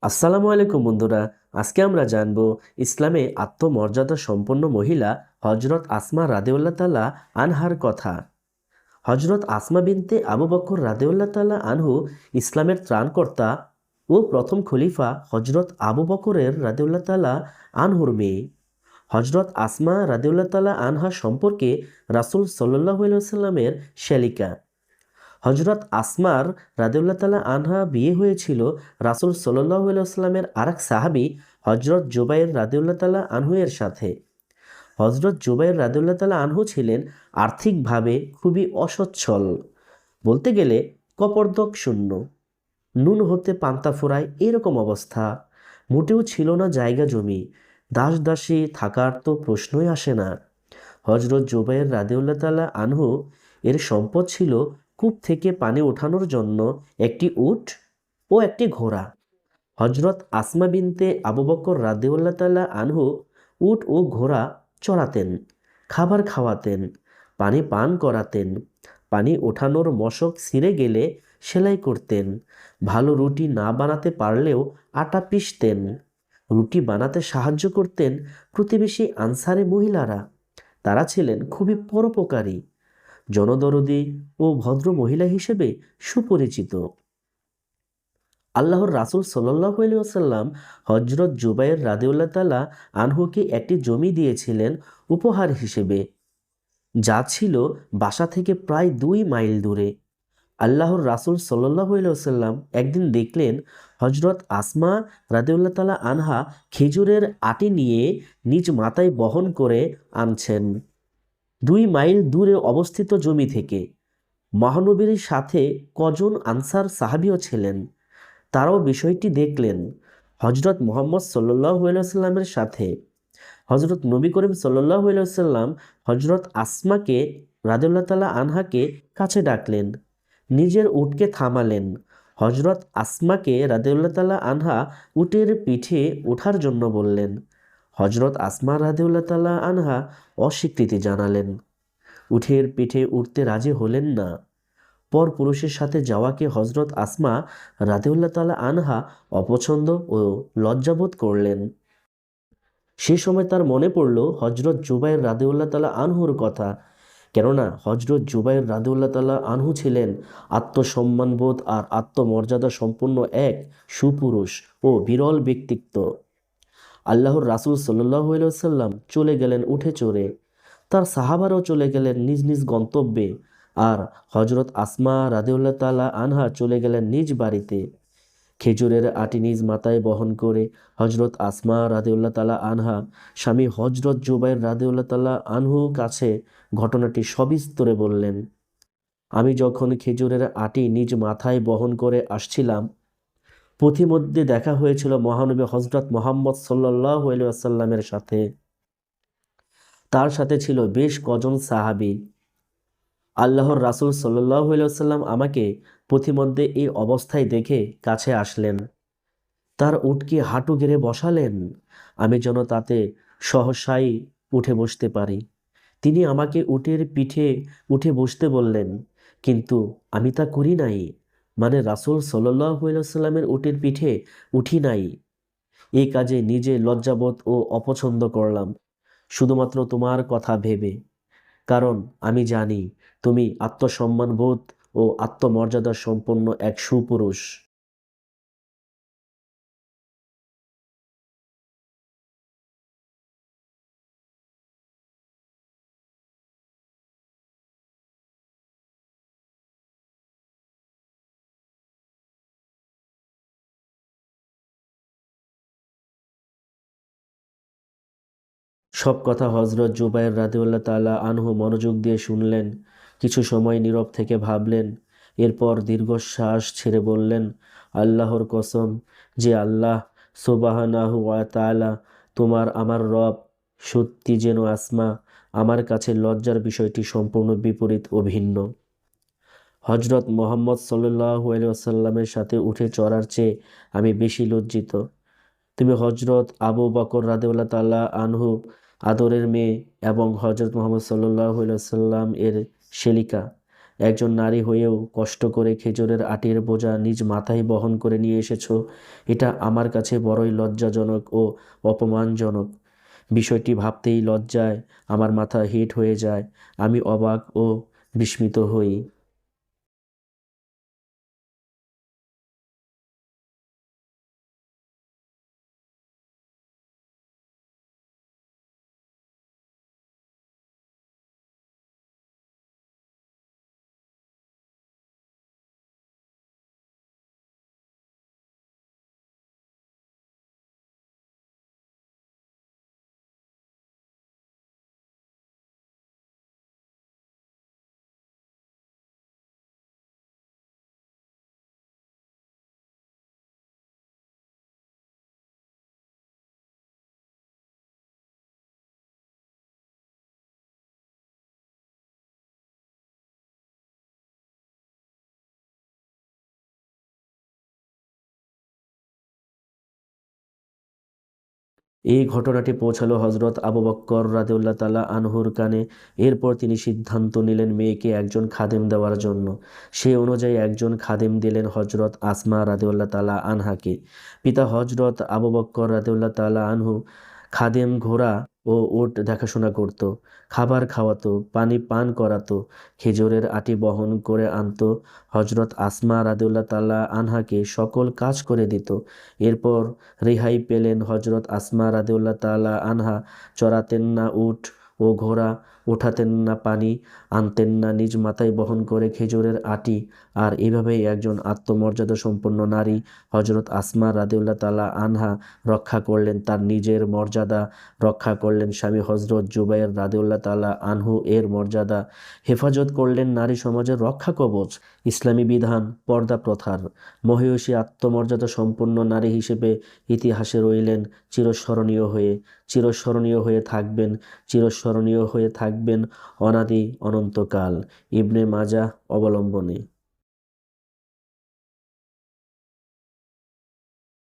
আসসালামু আলাইকুম বন্ধুরা। আজকে আমরা জানব ইসলামে আত্মমর্যাদা সম্পন্ন মহিলা হজরত আসমা রাদিয়াল্লাহু তাআলা আনহার কথা। হজরত আসমা বিনতে আবু বকর রাদিয়াল্লাহু তাআলা আনহু ইসলামের ত্রাণকর্তা ও প্রথম খলিফা হজরত আবু বকরের রাদিয়াল্লাহু তাআলা আনহুর মেয়ে। হজরত আসমা রাদিয়াল্লাহু তাআলা আনহা সম্পর্কে রাসূল সাল্লাল্লাহু আলাইহি ওয়াসাল্লামের শ্যালিকা। হজরত আসমার রাদিয়াল্লাহু তাআলা আনহা বিয়ে হয়েছিল রাসূল সাল্লাল্লাহু আলাইহি ওয়াসাল্লামের আরেক সাহাবী হজরত জুবাইর রাদিয়াল্লাহু তাআলা আনহু এর সাথে। হজরত জুবাইর রাদিয়াল্লাহু তাআলা আনহু ছিলেন আর্থিকভাবে খুবই অসচ্ছল, বলতে গেলে কপর্দক শূন্য, নুন হতে পান্তা ফোরায় এরকম অবস্থা। মোটেও ছিল না জায়গা জমি, দাস দাসী থাকার তো প্রশ্নই আসে না। হজরত জুবাইর রাদিয়াল্লাহু তাআলা আনহু এর সম্পদ ছিল কূপ থেকে পানি ওঠানোর জন্য একটি উট ও একটি ঘোড়া। হজরত আসমা বিনতে আবু বকর রাদিয়াল্লাহু তাআলা আনহু উট ও ঘোড়া চড়াতেন, খাবার খাওয়াতেন, পানি পান করাতেন, পানি ওঠানোর মশক ছিঁড়ে গেলে সেলাই করতেন, ভালো রুটি না বানাতে পারলেও আটা পিষতেন, রুটি বানাতে সাহায্য করতেন প্রতিবেশী আনসারে মহিলারা। তারা ছিলেন খুবই পরোপকারী, জনদরদী ও ভদ্র মহিলা হিসেবে সুপরিচিত। আল্লাহর রাসূল সাল্লাল্লাহু আলাইহি ওয়াসাল্লাম হযরত জুবাইর রাদিয়াল্লাহু তাআলা আনহুকে একটি জমি দিয়েছিলেন উপহার হিসেবে, যা ছিল বাসা থেকে প্রায় 2 মাইল দূরে। আল্লাহর রাসূল সাল্লাল্লাহু আলাইহি ওয়াসাল্লাম একদিন দেখলেন হযরত আসমা রাদিয়াল্লাহু তাআলা আনহা খেজুরের আটি নিয়ে নিজ মাথায় বহন করে আনছেন 2 মাইল দূরে অবস্থিত জমি থেকে। মহানবীর সাথে কজন আনসার সাহাবীও ছিলেন, তারাও বিষয়টি দেখলেন। হজরত মুহাম্মদ সাল্লাল্লাহু আলাইহি ওয়াসাল্লামের সাথে হজরত নবী করিম সাল্লাল্লাহু আলাইহি ওয়াসাল্লাম হজরত আসমাকে রাদিয়াল্লাহু তাআলা আনহাকে কাছে ডাকলেন, নিজের উটকে থামালেন। হজরত আসমাকে রাদিয়াল্লাহু তাআলা আনহা উটের পিঠে ওঠার জন্য বললেন। হজরত আসমা রাদিয়াল্লাহু তাআলা আনহা অস্বীকৃতি জানালেন, উটের পিঠে উঠতে রাজি হলেন না। পর পুরুষের সাথে যাওয়াকে হজরত আসমা রাদিয়াল্লাহু তাআলা আনহা অপছন্দ ও লজ্জাবোধ করলেন। সে সময় তার মনে পড়ল হজরত জুবাইর রাদিয়াল্লাহু তাআলা আনহুর কথা। কেননা হজরত জুবাইর রাদিয়াল্লাহু তাআলা আনহু ছিলেন আত্মসম্মানবোধ আর আত্মমর্যাদা সম্পন্ন এক সুপুরুষ ও বিরল ব্যক্তিত্ব। আল্লাহর রাসূল সাল্লাল্লাহু আলাইহি ওয়াসাল্লাম চলে গেলেন উঠে চড়ে, তার সাহাবারাও চলে গেলেন নিজ নিজ গন্তব্যে, আর হজরত আসমা রাদিয়াল্লাহু তাআলা আনহা চলে গেলেন নিজ বাড়িতে। খেজুরের আটি নিজ মাথায় বহন করে হজরত আসমা রাদিয়াল্লাহু তাআলা আনহা স্বামী হজরত জুবাইর রাদিয়াল্লাহু তাআলা আনহু কাছে ঘটনাটি সবিস্তরে বললেন। আমি যখন খেজুরের আটি নিজ মাথায় বহন করে আসছিলাম, পথিমধ্যে দেখা হয়েছিল মহানবী হজরত মুহাম্মদ সাল্লাল্লাহু আলাইহি ওয়াসাল্লামের সাথে। তার সাথে ছিল বেশ কজন সাহাবী। আল্লাহর রাসূল সাল্লাল্লাহু আলাইহি ওয়াসাল্লাম আমাকে পথিমধ্যে এই অবস্থায় দেখে কাছে আসলেন, তার উটকে হাঁটু গেড়ে বসালেন, আমি যেন তাতে সহসাই উঠে বসতে পারি। তিনি আমাকে উটের পিঠে উঠে বসতে বললেন, কিন্তু আমি তা করি নাই, মানে রাসূল সাল্লাল্লাহু আলাইহি ওয়াসাল্লামের উটের পিঠে উঠি নাই। এই কাজে নিজে লজ্জাবোধ ও অপছন্দ করলাম, শুধুমাত্র তোমার কথা ভেবে। কারণ আমি জানি তুমি আত্মসম্মানবোধ ও আত্মমর্যাদা সম্পন্ন এক সুপুরুষ। সব কথা হজরত জুবাইর রাদিয়াল্লাহু তাআলা আনহু মনোযোগ দিয়ে শুনলেন, কিছু সময় নীরব থেকে ভাবলেন, এরপর দীর্ঘশ্বাস ছেড়ে বললেন, আল্লাহর কসম, যে আল্লাহ সুবহানাহু ওয়া তাআলা তোমার আমার রব, সত্যি যেন আসমা আমার কাছে লজ্জার বিষয়টি সম্পূর্ণ বিপরীত ও ভিন্ন। হজরত মোহাম্মদ সাল্লাল্লাহু আলাইহি ওয়াসাল্লামের সাথে উঠে চড়ার চেয়ে আমি বেশি লজ্জিত। তুমি হজরত আবু বকর রাদিয়াল্লাহু তাআলা আনহু আদরের মেয়ে এবং হজরত মুহাম্মদ সাল্লাল্লাহু আলাইহি ওয়াসাল্লাম এর শ্যালিকা। একজন নারী হয়েও কষ্ট করে খেজুরের আটির বোঝা নিজ মাথায় বহন করে নিয়ে এসেছো। এটা আমার কাছে বড়ই লজ্জাজনক ও অপমানজনক। বিষয়টি ভাবতেই লজ্জায় আমার মাথা হিট হয়ে যায়। আমি অবাক ও বিস্মিত হই। এই ঘটনাটি পৌঁছালো হজরত আবু বক্কর রাদিয়াল্লাহু তাআলা আনহুর কানে। এরপর তিনি সিদ্ধান্ত নিলেন মেয়েকে একজন খাদেম দেওয়ার জন্য। সে অনুযায়ী একজন খাদেম দিলেন হজরত আসমা রাদিয়াল্লাহু তাআলা আনহাকে। পিতা হজরত আবু বক্কর রাদিয়াল্লাহু তাআলা আনহু খাদেম ঘোড়া ও উট দেখাশোনা করত, খাবার খাওয়াতো, পানি পান করাতো, খেজুরের আটি বহন করে আনতো। হজরত আসমা রাদিয়াল্লাহু তাআলা আনহাকে সকল কাজ করে দিত। এরপর রেহাই পেলেন হজরত আসমা রাদিয়াল্লাহু তাআলা আনহা। চড়াতেন না উট ও ঘোড়া, ওঠাতেন না পানি, আনতেন না নিজ মাথায় বহন করে খেজুরের আটি। আর এভাবেই একজন আত্মমর্যাদা সম্পন্ন নারী হজরত আসমা রাদিয়াল্লাহু তাআলা আনহা রক্ষা করলেন তার নিজের মর্যাদা, রক্ষা করলেন স্বামী হজরত জুবাইর রাদিয়াল্লাহু তাআলা আনহু এর মর্যাদা, হেফাজত করলেন নারী সমাজের রক্ষা কবচ। ইসলামী বিধান পর্দা প্রথার মহিয়সী আত্মমর্যাদা সম্পন্ন নারী হিসেবে ইতিহাসে রইলেন চিরস্মরণীয় হয়ে। চিরস্মরণীয় হয়ে থাকবেন, চিরস্মরণীয় হয়ে থাকবেন অনাদি অনন্তকাল। ইবনে মাজাহ অবলম্বনে।